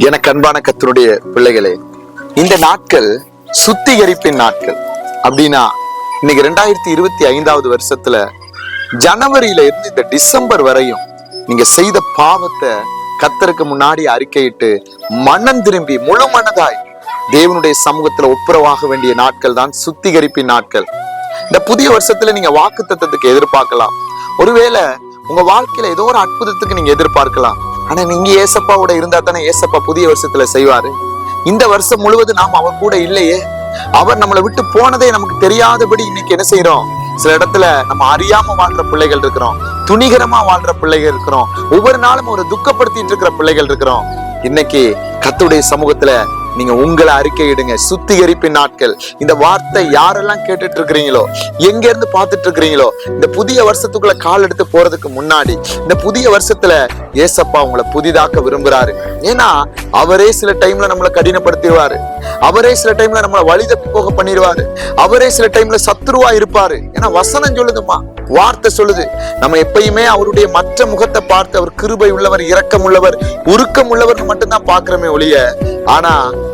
எனக்கு அன்பான கர்த்தருடைய பிள்ளைகளே, இந்த நாட்கள் சுத்திகரிப்பின் நாட்கள். அப்படின்னா இன்னைக்கு 2025 வருஷத்துல ஜனவரியில இருந்து இந்த டிசம்பர் வரையும் நீங்க செய்த பாவத்தை கர்த்தருக்கு முன்னாடி அறிக்கையிட்டு மனம் திரும்பி முழு மனதாய் தேவனுடைய சமூகத்துல ஒப்புரவாக வேண்டிய நாட்கள் தான் சுத்திகரிப்பின் நாட்கள். இந்த புதிய வருஷத்துல நீங்க வாக்குத்தத்தத்துக்கு எதிர்பார்க்கலாம். ஒருவேளை உங்க வாழ்க்கையில ஏதோ ஒரு அற்புதத்துக்கு நீங்க எதிர்பார்க்கலாம். ஆனா நீங்க ஏசப்பாவோட இருந்தா தானே ஏசப்பா புதிய வருஷத்துல செய்வாரு. இந்த வருஷம் முழுவதும் நாம் அவர் கூட இல்லையே. அவர் நம்மளை விட்டு போனதே நமக்கு தெரியாதபடி இன்னைக்கு என்ன செய்யறோம்? சில இடத்துல நம்ம அறியாம வாழ்ற பிள்ளைகள் இருக்கிறோம், துணிகரமா வாழ்ற பிள்ளைகள் இருக்கிறோம், ஒவ்வொரு நாளும் ஒரு துக்கப்படுத்திட்டு இருக்கிற பிள்ளைகள் இருக்கிறோம். இன்னைக்கு கர்த்தருடைய சமூகத்துல நீங்க உங்களை அறிக்கையிடுங்க. சுத்திகரிப்பின் நாட்கள். இந்த வார்த்தை யாரெல்லாம் கேட்டுட்டு இருக்கிறீங்களோ, எங்க இருந்து பார்த்துட்டு இருக்கிறீங்களோ, இந்த புதிய வருஷத்துக்குள்ள கால் எடுத்து போறதுக்கு முன்னாடி இந்த புதிய வருஷத்துல ஏசப்பா உங்களை புதிதாக்க விரும்புறாரு. ஏன்னா அவரே சில டைம்ல நம்மளை கடினப்படுத்திடுவாரு, அவரே சில டைம்ல நம்மளை வழி தப்பி போக பண்ணிடுவாரு, அவரே சில டைம்ல சத்துருவா இருப்பாரு. ஏன்னா வசனம் சொல்லுதுமா, வார்த்தை சொல்லுது. நம்ம எப்பயுமே அவருடைய மற்ற முகத்தை பார்த்து அவர் கிருபை உள்ளவர், இரக்கம் உள்ளவர், உருக்கம் உள்ளவர் மட்டும்தான் பாக்குறோமே ஒழிய, ஆனா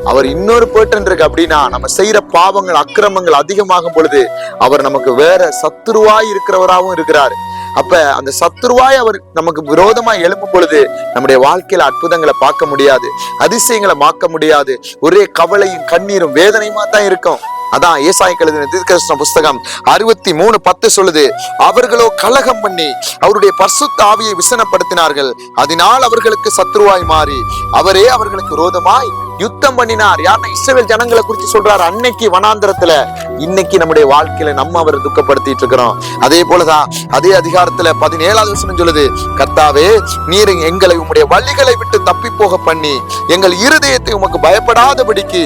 அவர் இன்னொரு பேட்டன் இருக்கு. அப்படின்னா நம்ம செய்யற பாவங்கள் அக்கிரமங்கள் அதிகமாகும் பொழுது அவர் நமக்கு வேற சத்துருவாய் இருக்கிறவராகவும் இருக்கிறாரு. அப்ப அந்த சத்துருவாய் அவர் நமக்கு விரோதமா எழும்பும் பொழுது நம்முடைய வாழ்க்கையில அற்புதங்களை பார்க்க முடியாது, அதிசயங்களை பார்க்க முடியாது. ஒரே கவலையும் கண்ணீரும் வேதனையுமா தான் இருக்கும். அதான் ஏசாயாக்கு எழுதின தீர்க்கதரிசன புஸ்தகம் 63:10 சொல்லுது, அவர்களோ கலகம் பண்ணி அவருடைய பரிசுத்த ஆவியை விசனப்படுத்தினார்கள், அதனால் அவர்களுக்கு சத்துருவாய் மாறி அவரே அவர்களுக்கு விரோதமாய் யுத்தம் பண்ணினார். யாருன்னா இஸ்ரவேல் ஜனங்களை குறித்து சொல்றாரு அன்னைக்கு வனாந்திரத்துல. இன்னைக்கு நம்முடைய வாழ்க்கையில நம்ம அவரை துக்கப்படுத்திட்டு இருக்கிறோம். அதே போலதான் அதே அதிகாரத்துல 17வது வசனம் சொல்லுது, கர்த்தாவே நீர் எங்களை உம்முடைய வழிகளை விட்டு தப்பி போக பண்ணி எங்கள் இருதயத்தை உமக்கு பயப்படாதபடிக்கு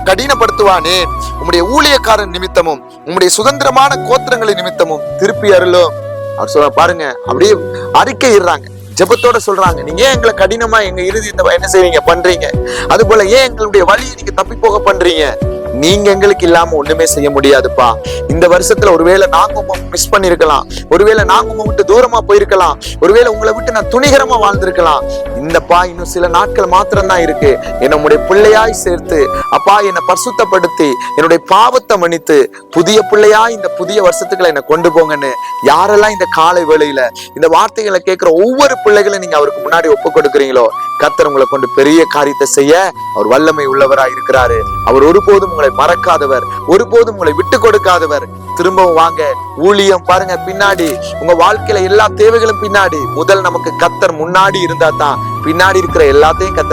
கடினப்படுத்துவானே. உம்முடைய ஊழியக்காரன் நிமித்தமும் உம்முடைய சுதந்திரமான கோத்திரங்களின் நிமித்தமும் திருப்பி அருளும். அவர் சொல்ல பாருங்க, அப்படியே அறிக்கையிடுறாங்க, ஜெபத்தோட சொல்றாங்க, நீங்க ஏன் எங்களை கடினமா எங்க இருதயத்தை என்ன செய்வீங்க பண்றீங்க? அது போல ஏன் எங்களுடைய வழியை நீங்க தப்பி போக பண்றீங்க? நீங்க எங்களுக்கு இல்லாம ஒண்ணுமே செய்ய முடியாதுப்பா. இந்த வருஷத்துல ஒருவேளை நாங்க மிஸ் பண்ணிருக்கலாம், ஒருவேளை நாங்க உங்க விட்டு தூரமா போயிருக்கலாம், ஒருவேளை உங்களை விட்டு நான் துணிகரமா வாழ்ந்திருக்கலாம். இந்தப்பா இன்னும் சில நாட்கள் மாத்திரம் தான் இருக்கு. என்னுடைய பிள்ளையாய் சேர்த்து அப்பா என்னை பரிசுத்தப்படுத்தி என்னுடைய பாவத்தை மன்னித்து புதிய பிள்ளையாய் இந்த புதிய வருஷத்துக்குள்ள என்னை கொண்டு போங்கன்னு யாரெல்லாம் இந்த காலை வேளையில இந்த வார்த்தைகளை கேட்கிற ஒவ்வொரு பிள்ளைகளும் நீங்க அவருக்கு முன்னாடி ஒப்பு கொடுக்குறீங்களோ, கர்த்தர் உங்களை கொண்டு பெரிய காரியத்தை செய்ய அவர் வல்லமை உள்ளவராய் இருக்கிறாரு. அவர் ஒருபோதும் உங்களை மறக்காதவர், ஒருபோதும் உங்களை விட்டு கொடுக்காதவர். திரும்பவும் வாங்க, ஊழியம் பாருங்க பின்னாடி, உங்க வாழ்க்கையில எல்லா தேவைகளும் பின்னாடி. முதல் நமக்கு கர்த்தர் முன்னாடி இருந்தா தான் பின்னாடி இருக்கிற எல்லாத்தையும் கர்த்தர்